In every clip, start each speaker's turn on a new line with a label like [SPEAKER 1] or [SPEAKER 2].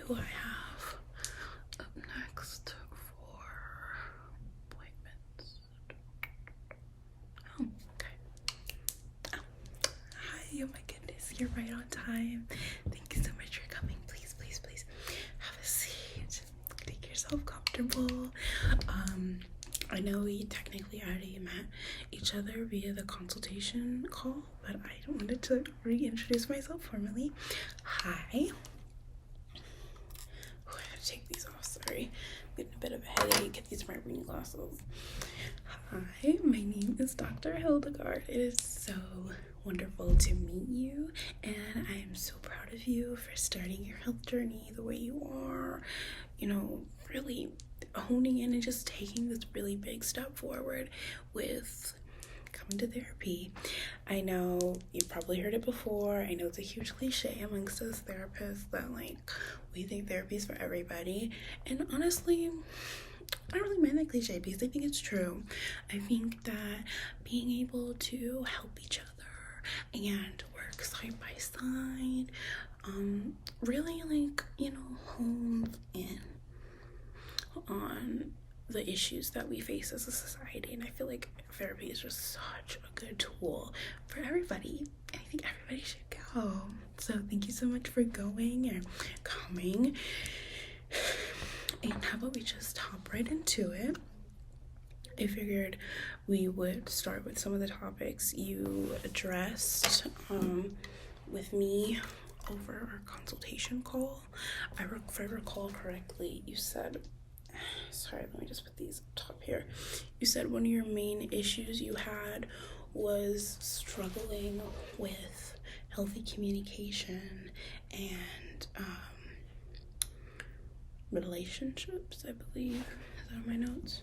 [SPEAKER 1] do I have up next for appointments? Oh, okay. Oh, hi, oh my goodness, you're right on time. Thank you so much for coming. Please, please, please have a seat. Make yourself comfortable. I know we technically already met each other via the consultation call, but I wanted to reintroduce myself formally. Hi. I gotta take these off, sorry. I'm getting a bit of a headache. These are my reading glasses. Hi, my name is Dr. Hildegard. It is so wonderful to meet you, and I am so proud of you for starting your health journey the way you are. You know, really honing in and just taking this really big step forward with coming to therapy. I know you've probably heard it before. I know it's a huge cliche amongst us therapists that like we think therapy is for everybody, and honestly I don't really mind that cliche because I think it's true. I think that being able to help each other and work side by side really like, you know, hones in on the issues that we face as a society, and I feel like therapy is just such a good tool for everybody. I think everybody should go. So thank you so much for going and coming. And how about we just hop right into it? I figured we would start with some of the topics you addressed with me over our consultation call. If I recall correctly, you said, sorry, let me just put these up top here. You said one of your main issues you had was struggling with healthy communication and relationships, I believe. Is that on my notes?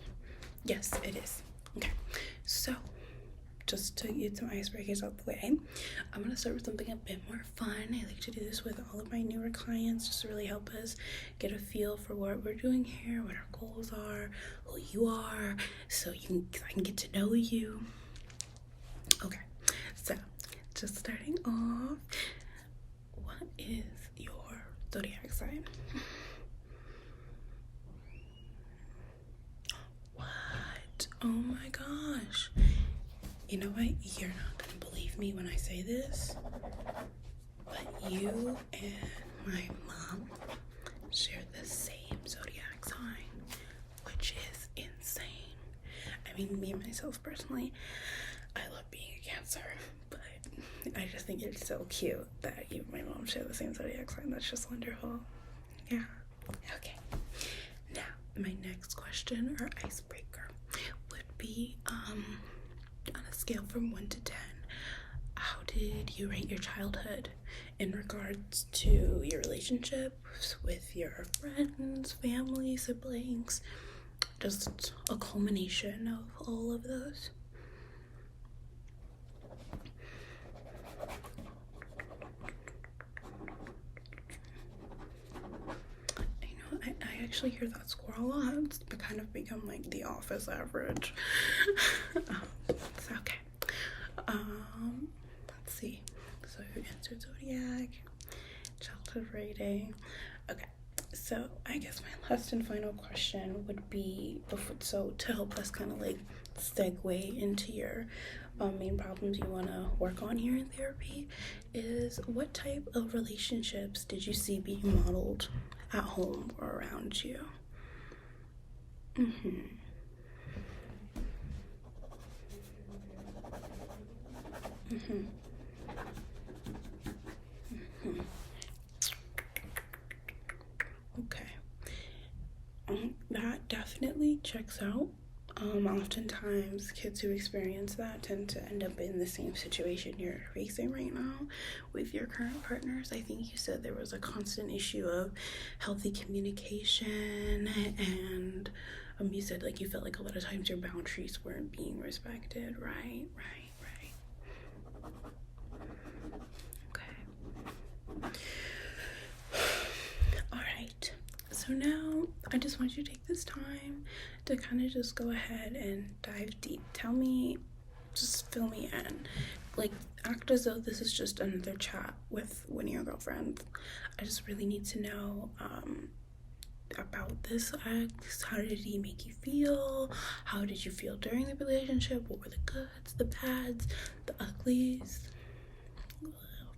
[SPEAKER 1] Yes, it is. Okay, so just to get some icebreakers out the way, I'm going to start with something a bit more fun. I like to do this with all of my newer clients just to really help us get a feel for what we're doing here, what our goals are, who you are, so I can get to know you. Okay, so just starting off, what is your zodiac sign? What? Oh my gosh. You know what? You're not gonna believe me when I say this, but you and my mom share the same zodiac sign, which is insane. I mean, me myself personally, I love being a Cancer, but I just think it's so cute that you and my mom share the same zodiac sign. That's just wonderful. Yeah. Okay. Now, my next question or icebreaker would be, on a scale from 1 to 10, how did you rate your childhood in regards to your relationships with your friends, family, siblings, just a culmination of all of those? I actually hear that score a lot. It's kind of become like the office average. It's okay. Let's see. So you answered zodiac, childhood rating. Okay. So I guess my last and final question would be, to help us kind of like segue into your main problems you want to work on here in therapy, is what type of relationships did you see being modeled at home or around you? Okay. That definitely checks out. Oftentimes kids who experience that tend to end up in the same situation you're facing right now with your current partners. I think you said there was a constant issue of healthy communication, and you said like you felt like a lot of times your boundaries weren't being respected. Right. Okay. All right. So now I just want you to take this time to kind of just go ahead and dive deep. Tell me, just fill me in. like, act as though this is just another chat with one of your girlfriends. I just really need to know about this ex. How did he make you feel? How did you feel during the relationship? What were the goods, the bads, the uglies,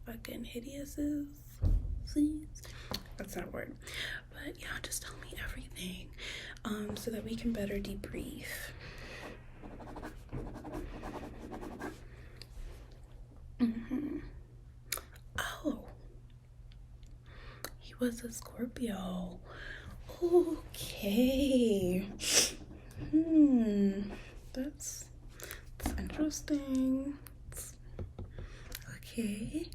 [SPEAKER 1] fucking hideouses? Please, that's not a word, but yeah, just tell me everything, so that we can better debrief. Oh, he was a Scorpio. Okay. That's interesting. Okay.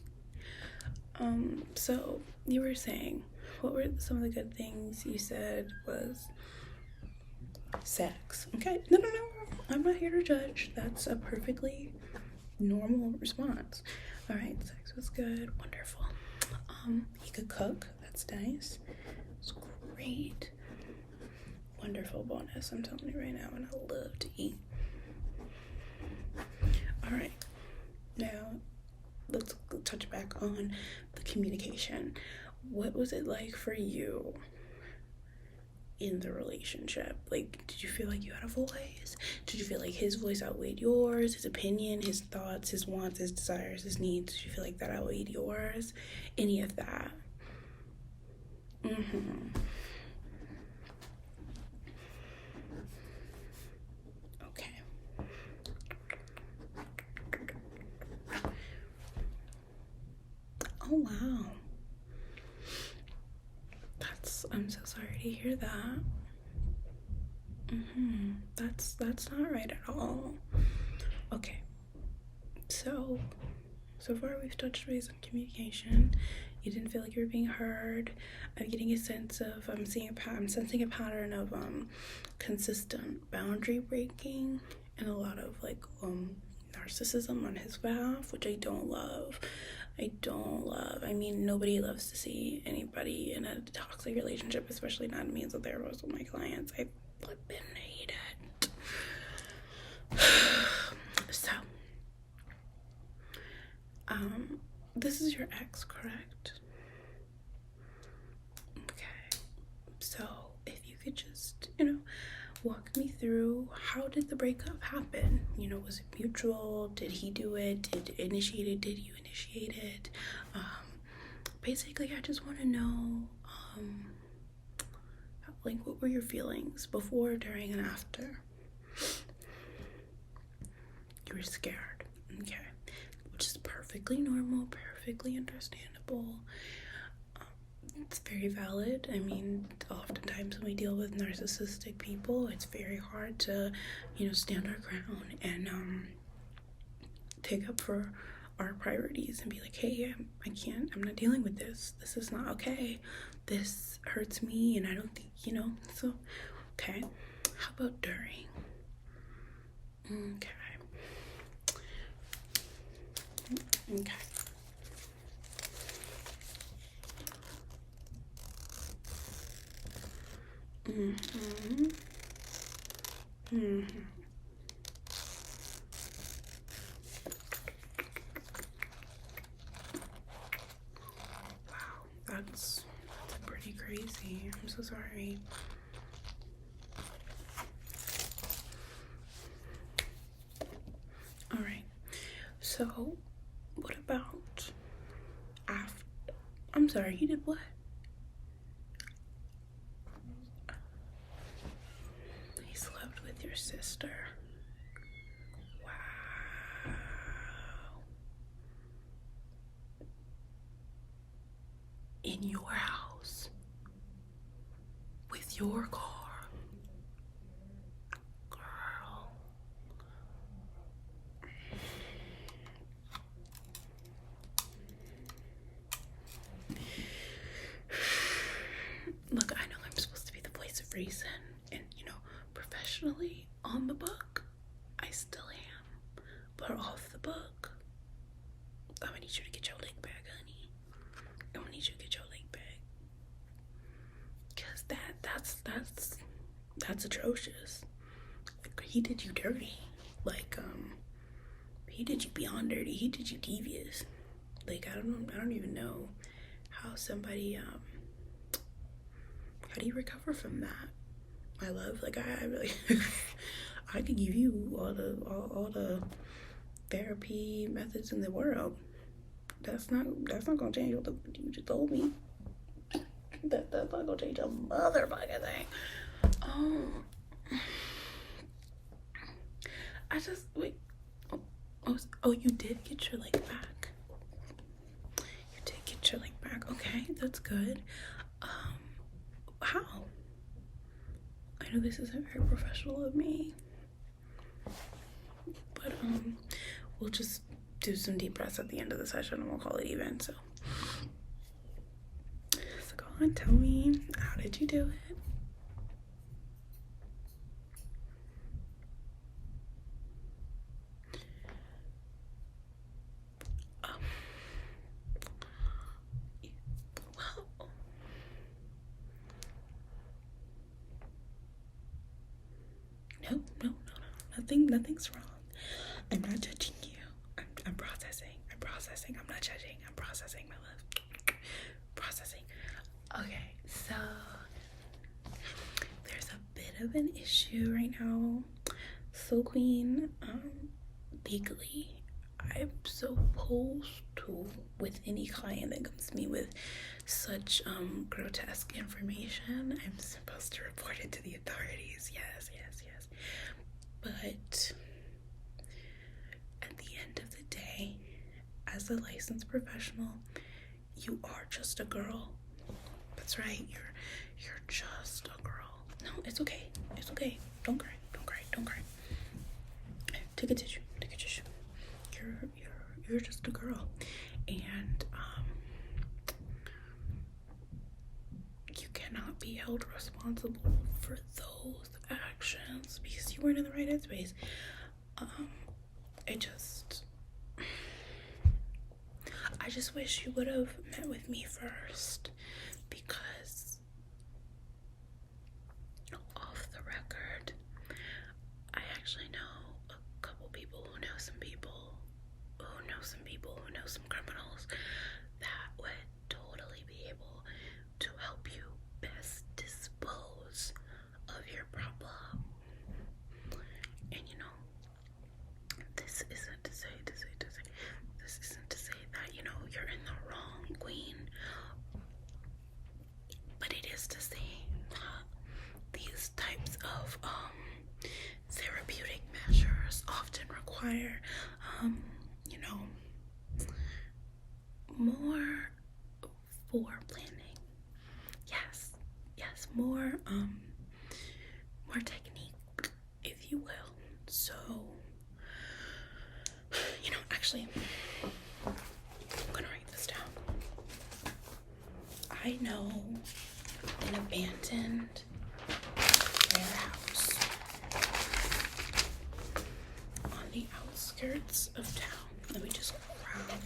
[SPEAKER 1] So you were saying, what were some of the good things you said was sex? Okay. No. I'm not here to judge. That's a perfectly normal response. All right. Sex was good. Wonderful. He could cook. That's nice. It's great. Wonderful bonus. I'm telling you right now, and I love to eat. All right. Now, let's touch back on the communication. What was it like for you in the relationship? Like, did you feel like you had a voice? Did you feel like his voice outweighed yours? His opinion, his thoughts, his wants, his desires, his needs? Did you feel like that outweighed yours? Any of that? Okay. Oh wow. I'm so sorry to hear that. That's not right at all. Okay. So far we've touched base on communication. You didn't feel like you were being heard. I'm getting a sense of, I'm sensing a pattern of consistent boundary breaking and a lot of like narcissism on his behalf, which I don't love. I mean, nobody loves to see anybody in a toxic relationship, especially not me as a therapist with my clients. I flippin' hate it. So, this is your ex, correct? Okay. So, if you could just, walk me through, how did the breakup happen? Was it mutual? Did he do it? Did you initiate it? Basically, I just want to know, like, what were your feelings before, during, and after? You were scared, okay, which is perfectly normal, perfectly understandable. It's very valid. I mean, oftentimes when we deal with narcissistic people, it's very hard to, stand our ground and take up for our priorities and be like, hey, I'm not dealing with this. This is not okay. This hurts me, and I don't think, so, okay. How about during? Okay. Wow, that's pretty crazy. I'm so sorry. All right. So, what about after? I'm sorry, he did what? He slept with your sister. Wow. In your house. With your car. Girl. Look, I know I'm supposed to be the voice of reason, and professionally on the book, I still am. But off the book, I'm gonna need you to get your leg back, honey. I'm gonna need you to get your leg back. Cause that's atrocious. Like, he did you dirty. Like, he did you beyond dirty. He did you devious. Like, I don't even know how somebody, how do you recover from that? My love, like, I really, I could give you all the therapy methods in the world. That's not gonna change what you just told me. That's not gonna change a motherfucking thing. I just wait. Oh, you did get your leg back. You did get your leg back. Okay, that's good. How? I know this isn't very professional of me, but we'll just do some deep breaths at the end of the session and we'll call it even. So go on, tell me, how did you do it? No, nothing's wrong. I'm not judging you. I'm processing. I'm not judging. I'm processing, my love. Processing. Okay, so there's a bit of an issue right now. So, Queen, legally, I'm supposed to, with any client that comes to me with such grotesque information, I'm supposed to report it to the authorities. Yes. But at the end of the day, as a licensed professional, you are just a girl. That's right. You're just a girl. No, it's okay. Don't cry. Take a tissue. You're just a girl, and you cannot be held responsible for those actions because you weren't in the right headspace. I just wish you would have met with me first, because off the record, I actually know a couple people who know some people who know some criminals that would totally be able to help you best dispose of your problem. And this isn't to say that, you're in the wrong, Queen. But it is to say that these types of therapeutic measures often require more planning. Yes, more technique, if you will. So, actually, I'm gonna write this down. I know an abandoned warehouse on the outskirts of town. Let me just grab.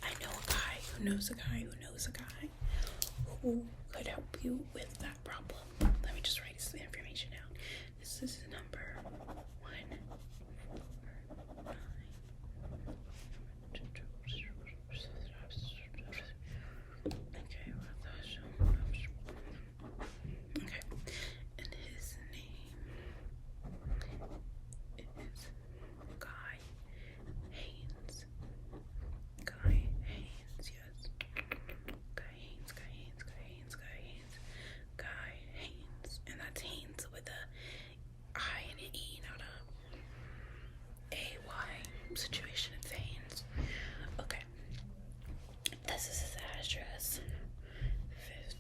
[SPEAKER 1] I know a guy who knows a guy who could help you with that problem. Let me just write this information down. This is number 149. Okay, and his name is Guy Haynes. Yes. Guy Haynes. And that's Haynes with a I and an E, not a A-Y situation. It's Haynes. Okay. This is his address.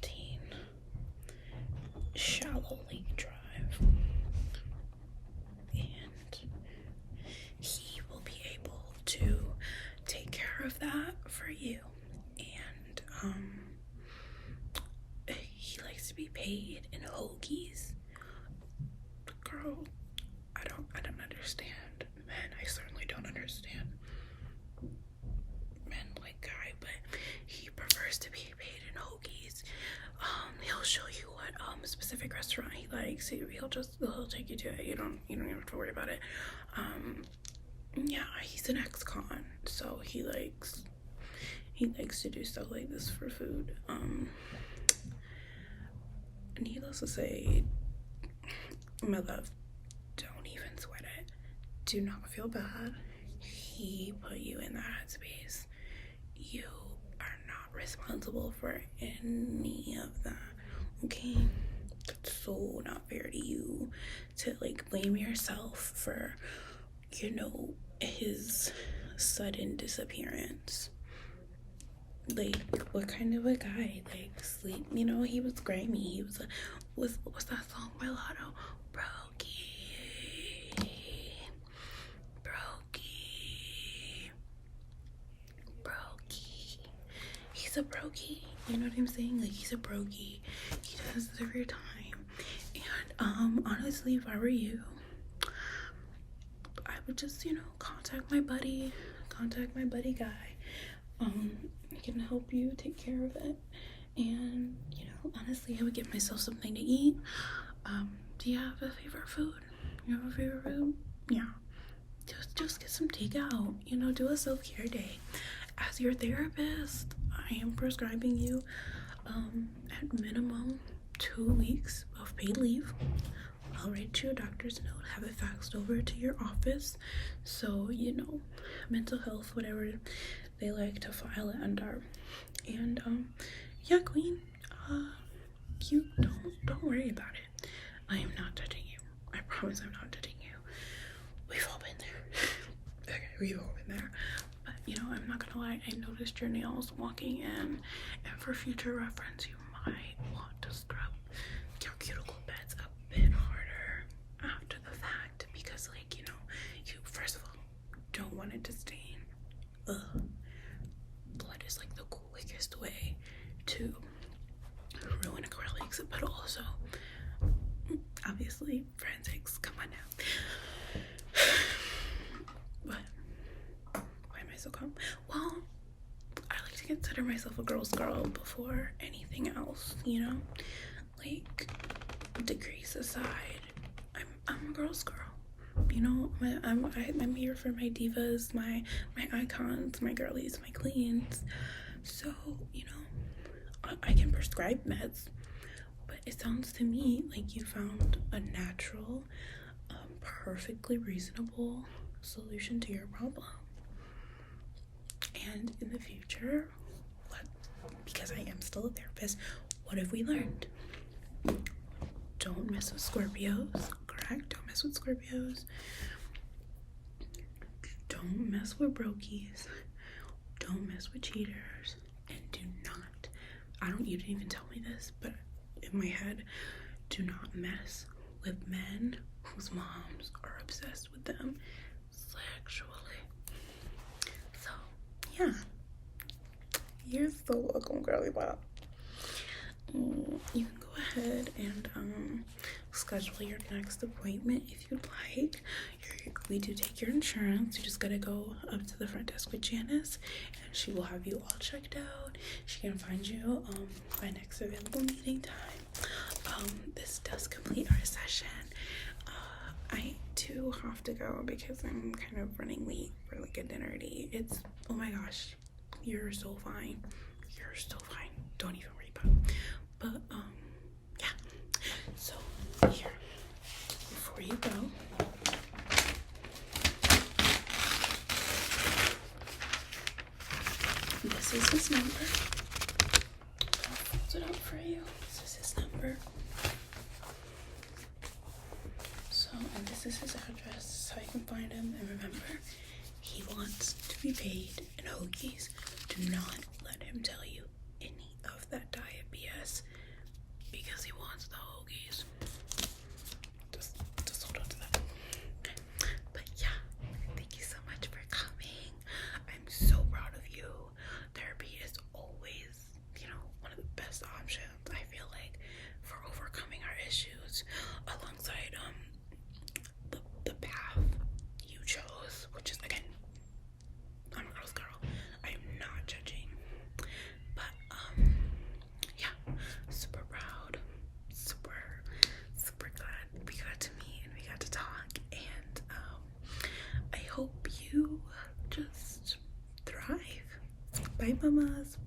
[SPEAKER 1] 15 Shallow Lake Drive. And he will be able to take care of that for you. And he likes to be paid in hoagies. Girl, I don't understand men. I certainly don't understand men like Guy, but he prefers to be paid in hoagies. He'll show you what specific restaurant he likes. He'll take you to it. You don't have to worry about it. Yeah, he's an ex-con, so he likes to do stuff like this for food. Needless to say, my love, don't even sweat it. Do not feel bad. He put you in that headspace. You are not responsible for any of that, okay? It's so not fair to you to like blame yourself for, you know, his sudden disappearance. Like, what kind of a guy? Like, sleep, you know, he was grimy. He was what's that song by Lotto? Brokey. He's a brokey. You know what I'm saying? Like, he's a brokey. He does this every time. And honestly, if I were you, I would just, you know, contact my buddy guy. He can help you take care of it. And, you know, honestly, I would get myself something to eat. Do you have a favorite food? Yeah. Just get some takeout. You know, do a self-care day. As your therapist, I am prescribing you at minimum 2 weeks of paid leave. I'll write you a doctor's note, have it faxed over to your office, so, you know, mental health, whatever they like to file it under. And yeah, queen, you don't worry about it. I am not judging you. I promise I'm not judging you. We've all been there. Okay, we've all been there. But, you know, I'm not gonna lie, I noticed your nails walking in, and for future reference, you might want to scrub your cuticle beds a bit harder after the fact, because, like, you know, you first of all don't want it to stain. Blood is like the quickest way to ruin acrylics, but also obviously forensics. Come on now. But why am I so calm? Well, I like to consider myself a girl's girl before anything else, you know? Like, degrees aside, I'm a girl's girl. You know, I'm here for my divas, my icons, my girlies, my queens. So, you know, I can prescribe meds, but it sounds to me like you found a natural, perfectly reasonable solution to your problem. And in the future, because I am still a therapist, what have we learned? Don't mess with Scorpios, correct? Don't mess with Scorpios. Don't mess with brokies. Don't mess with cheaters. And do not, you didn't even tell me this, but in my head, do not mess with men whose moms are obsessed with them sexually. So, yeah. You're so welcome, girly pop. You can go ahead and schedule your next appointment if you'd like. We do take your insurance. You just gotta go up to the front desk with Janice, and she will have you all checked out. She can find you by next available meeting time. This does complete our session. I do have to go because I'm kind of running late for like a dinner date. Oh my gosh, you're so fine. Don't even worry about it. But yeah, so here, before you go, this is his number. I'll fold it up for you. This is his number. So, and this is his address, so you can find him. And remember, he wants to be paid in hoagies. Do not let him tell you any of that diet BS, because he wants the hoagies. Just hold on to that. But yeah, thank you so much for coming. I'm so proud of you. Therapy is always, you know, one of the best options, I feel like, for overcoming our issues, alongside the path you chose, which is, again, I'm a girl's girl. I am not judging. Bye, mamas.